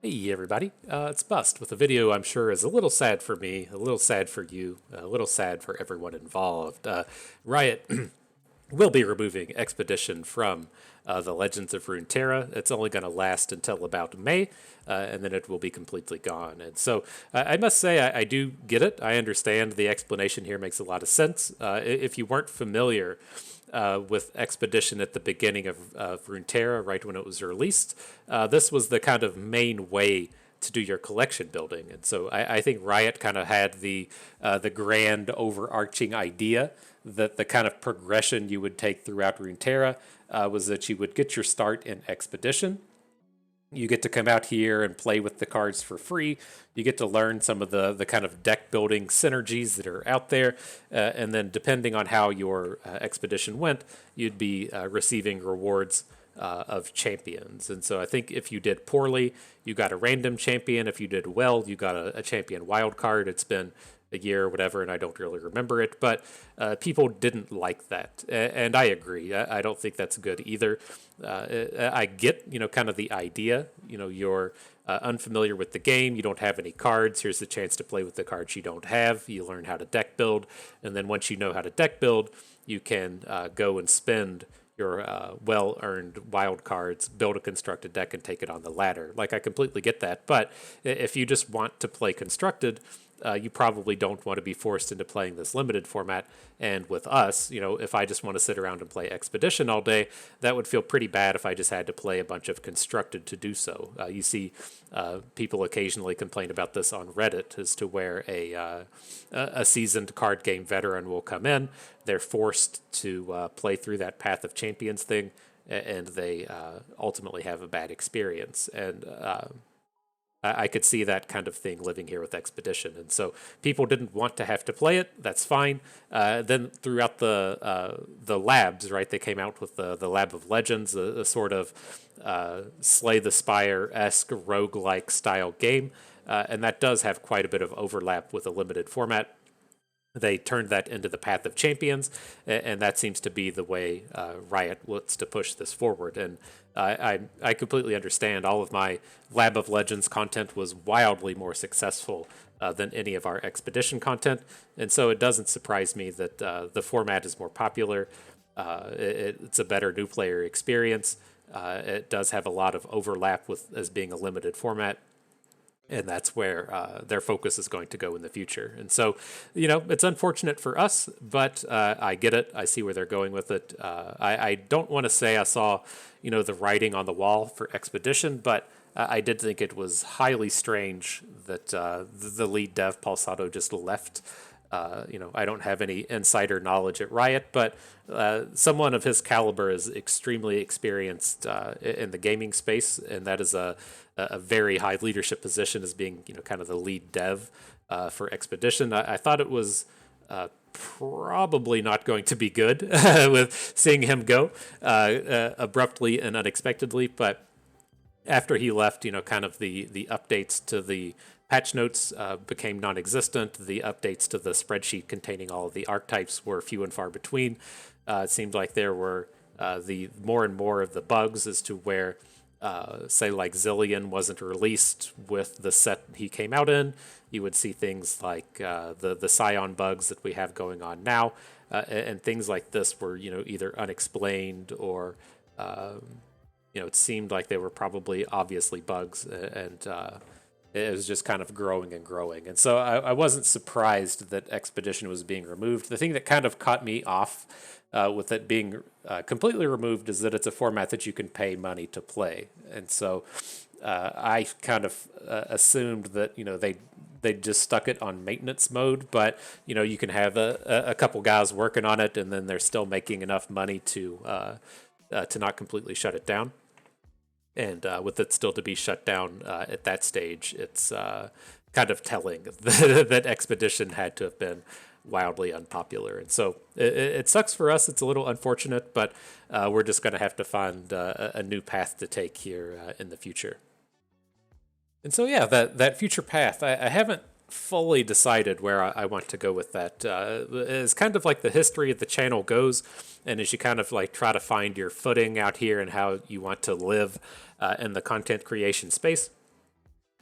Hey everybody, it's Bust with a video I'm sure is a little sad for me, a little sad for you, a little sad for everyone involved. Riot will be removing Expedition from the Legends of Runeterra. It's only going to last until about May, and then it will be completely gone. And so I must say, I do get it. I understand the explanation here makes a lot of sense. If you weren't familiar with Expedition at the beginning of Runeterra, right when it was released, this was the kind of main way to do your collection building. And so I think Riot kind of had the grand overarching idea that the kind of progression you would take throughout Runeterra was that you would get your start in Expedition. You get to come out here and play with the cards for free. You get to learn some of the kind of deck building synergies that are out there. And then, depending on how your expedition went, you'd be receiving rewards of champions. And so, I think if you did poorly, you got a random champion. If you did well, you got a champion wild card. It's been a year or whatever, and I don't really remember it. But people didn't like that, and I agree. I don't think that's good either. I get, kind of the idea. You're unfamiliar with the game. You don't have any cards. Here's the chance to play with the cards you don't have. You learn how to deck build, and then once you know how to deck build, you can go and spend your well-earned wild cards, build a constructed deck, and take it on the ladder. Like, I completely get that, but if you just want to play constructed, you probably don't want to be forced into playing this limited format. And with us, if I just want to sit around and play Expedition all day, that would feel pretty bad if I just had to play a bunch of constructed to do so. You see people occasionally complain about this on Reddit as to where a seasoned card game veteran will come in. They're forced to play through that Path of Champions thing, and they ultimately have a bad experience. And I could see that kind of thing living here with Expedition, and so people didn't want to have to play it. That's fine. Then throughout the labs, right? They came out with the Lab of Legends, a sort of Slay the Spire esque roguelike style game, and that does have quite a bit of overlap with a limited format. They turned that into the Path of Champions, and that seems to be the way Riot wants to push this forward. And I completely understand. All of my Lab of Legends content was wildly more successful than any of our Expedition content, and so it doesn't surprise me that the format is more popular. It's a better new player experience. It does have a lot of overlap with as being a limited format, and that's where their focus is going to go in the future. And so, it's unfortunate for us, but I get it. I see where they're going with it. I don't want to say I saw, the writing on the wall for Expedition, but I did think it was highly strange that the lead dev, Paul Sato, just left. I don't have any insider knowledge at Riot, but someone of his caliber is extremely experienced in the gaming space, and that is a very high leadership position as being, kind of the lead dev for Expedition. I thought it was probably not going to be good with seeing him go abruptly and unexpectedly, but after he left, kind of the updates to the patch notes became non-existent. The updates to the spreadsheet containing all of the archetypes were few and far between. It seemed like there were the more and more of the bugs as to where, say, like Zillion wasn't released with the set he came out in. You would see things like the Scion bugs that we have going on now, and things like this were, either unexplained or it seemed like they were probably obviously bugs, and it was just kind of growing and growing. And so I wasn't surprised that Expedition was being removed. The thing that kind of caught me off with it being completely removed is that it's a format that you can pay money to play. And so I kind of assumed that, they just stuck it on maintenance mode, but you can have a couple guys working on it, and then they're still making enough money to not completely shut it down. And with it still to be shut down at that stage, it's kind of telling that Expedition had to have been wildly unpopular. And so it sucks for us. It's a little unfortunate, but we're just going to have to find a new path to take here in the future. And so, yeah, that future path, I haven't fully decided where I want to go with that. It's kind of like the history of the channel goes, and as you kind of like try to find your footing out here and how you want to live in the content creation space,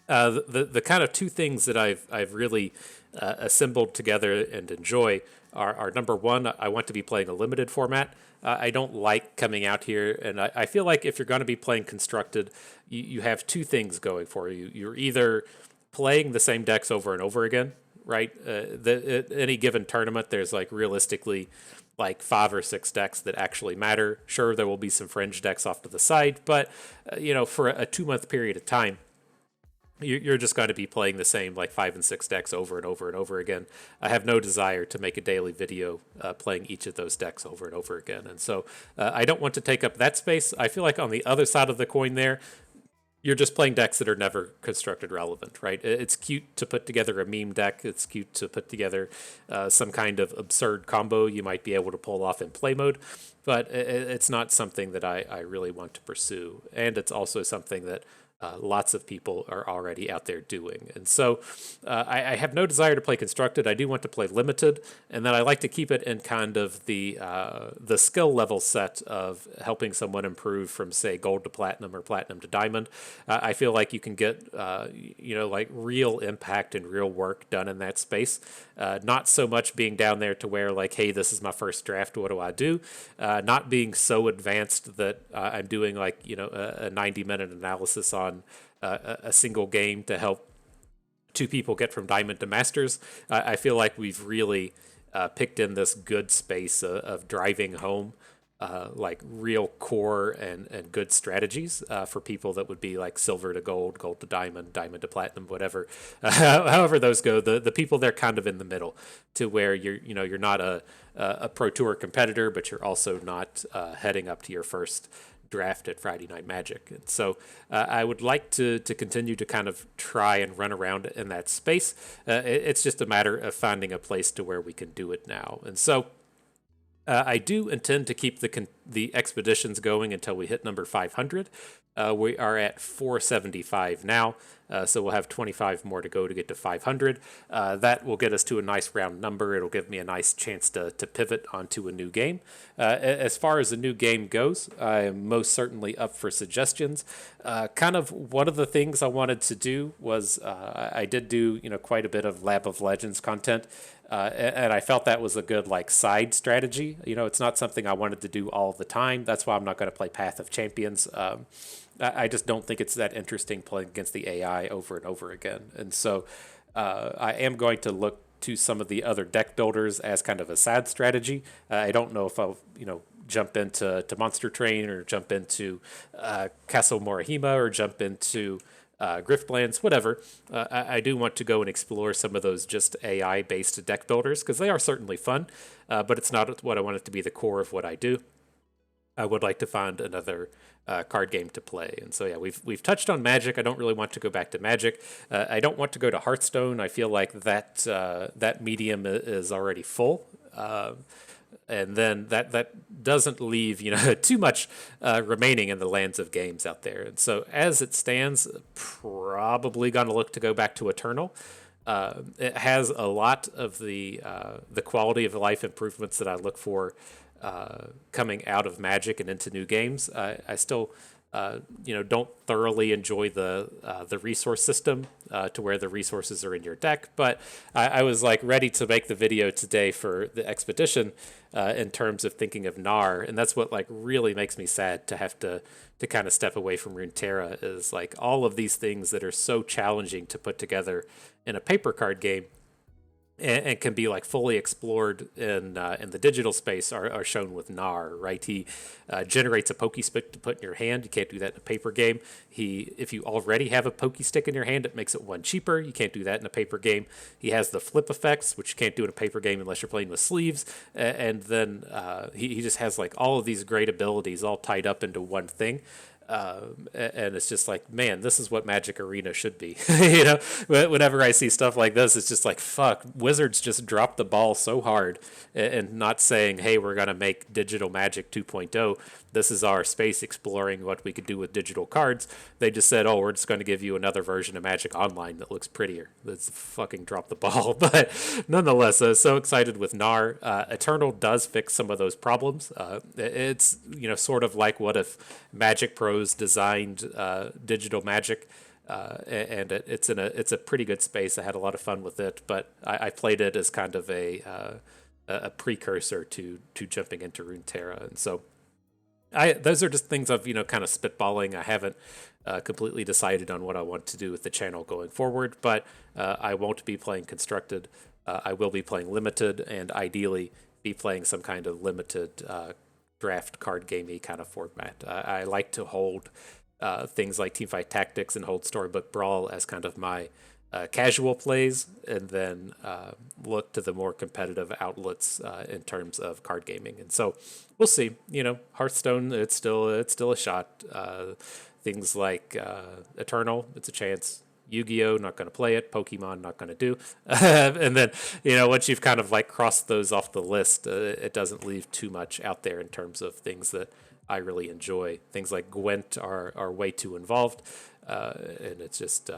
The kind of two things that I've really assembled together and enjoy are number one, I want to be playing a limited format. I don't like coming out here, and I feel like if you're going to be playing constructed, you have two things going for you. You're either playing the same decks over and over again, right? At any given tournament, there's like realistically like 5 or 6 decks that actually matter. Sure, there will be some fringe decks off to the side, but for a 2 month period of time, you're just going to be playing the same like 5 and 6 decks over and over and over again. I have no desire to make a daily video playing each of those decks over and over again, and so I don't want to take up that space. I feel like on the other side of the coin, there, you're just playing decks that are never constructed relevant, right? It's cute to put together a meme deck. It's cute to put together some kind of absurd combo you might be able to pull off in play mode, but it's not something that I really want to pursue, and it's also something that lots of people are already out there doing. And so I have no desire to play constructed. I do want to play limited, and then I like to keep it in kind of the skill level set of helping someone improve from, say, gold to platinum or platinum to diamond. I feel like you can get like real impact and real work done in that space. Not so much being down there to where like, hey, this is my first draft, what do I do? Not being so advanced that I'm doing like a 90-minute analysis on a single game to help 2 people get from diamond to masters. I feel like we've really picked in this good space of driving home like real core and good strategies for people that would be like silver to gold, gold to diamond, diamond to platinum, whatever. However those go, the people they're kind of in the middle, to where you're not a pro tour competitor, but you're also not heading up to your first draft at Friday Night Magic. And so I would like to continue to kind of try and run around in that space. It's just a matter of finding a place to where we can do it now. And so I do intend to keep the expeditions going until we hit number 500. We are at 475 now, so we'll have 25 more to go to get to 500. That will get us to a nice round number. It'll give me a nice chance to pivot onto a new game. As far as a new game goes, I am most certainly up for suggestions. Kind of one of the things I wanted to do was I did do quite a bit of Lab of Legends content. And I felt that was a good like side strategy. It's not something I wanted to do all the time. That's why I'm not going to play Path of Champions. I just don't think it's that interesting playing against the AI over and over again. And so I am going to look to some of the other deck builders as kind of a side strategy. I don't know if I'll jump into Monster Train or jump into Castle Morihima or jump into Griftlands, whatever. I do want to go and explore some of those just AI-based deck builders because they are certainly fun, but it's not what I want it to be the core of what I do. I would like to find another card game to play. And so, yeah, we've touched on Magic. I don't really want to go back to Magic. I don't want to go to Hearthstone. I feel like that medium is already full. And then that doesn't leave too much remaining in the lands of games out there. And so as it stands, probably going to look to go back to Eternal. It has a lot of the quality of life improvements that I look for coming out of Magic and into new games. I still don't thoroughly enjoy the resource system to where the resources are in your deck. But I was like ready to make the video today for the expedition in terms of thinking of Nar, and that's what like really makes me sad to have to kind of step away from Runeterra, is like all of these things that are so challenging to put together in a paper card game and can be like fully explored in the digital space are shown with Nar, right? He generates a pokey stick to put in your hand. You can't do that in a paper game. If you already have a pokey stick in your hand, it makes it 1 cheaper. You can't do that in a paper game. He has the flip effects, which you can't do in a paper game unless you're playing with sleeves. And then he just has like all of these great abilities all tied up into one thing. And it's just like, man, this is what Magic Arena should be. Whenever I see stuff like this, it's just like, fuck, Wizards just dropped the ball so hard and not saying, hey, we're going to make digital Magic 2.0. This is our space exploring what we could do with digital cards. They just said, oh, we're just going to give you another version of Magic Online that looks prettier. That's fucking drop the ball. But nonetheless, I was so excited with Nar. Eternal does fix some of those problems. It's, sort of like what if Magic Pros designed digital Magic and it's a pretty good space. I had a lot of fun with it, but I played it as kind of a precursor to jumping into Runeterra, and so those are just things of kind of spitballing. I haven't completely decided on what I want to do with the channel going forward, but I won't be playing constructed. I will be playing limited, and ideally be playing some kind of limited draft card gamey kind of format. I like to hold things like Teamfight Tactics and hold Storybook Brawl as kind of my casual plays, and then look to the more competitive outlets in terms of card gaming. And so we'll see. Hearthstone, it's still a shot. Things like Eternal, it's a chance. Yu-Gi-Oh, not going to play it. Pokemon, not going to do. And then once you've kind of like crossed those off the list, it doesn't leave too much out there in terms of things that I really enjoy. Things like Gwent are way too involved, and it's just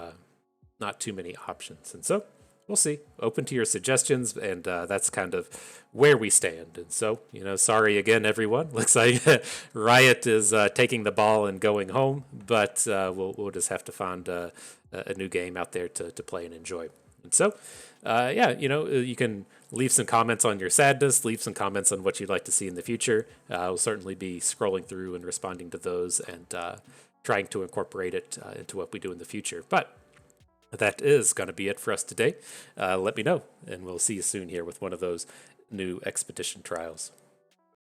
not too many options. And so we'll see. Open to your suggestions, and that's kind of where we stand. And so, sorry again, everyone. Looks like Riot is taking the ball and going home, but we'll just have to find a new game out there to play and enjoy. And so, you can leave some comments on your sadness, leave some comments on what you'd like to see in the future. I'll certainly be scrolling through and responding to those and trying to incorporate it into what we do in the future. But that is going to be it for us today. Let me know, and we'll see you soon here with one of those new expedition trials.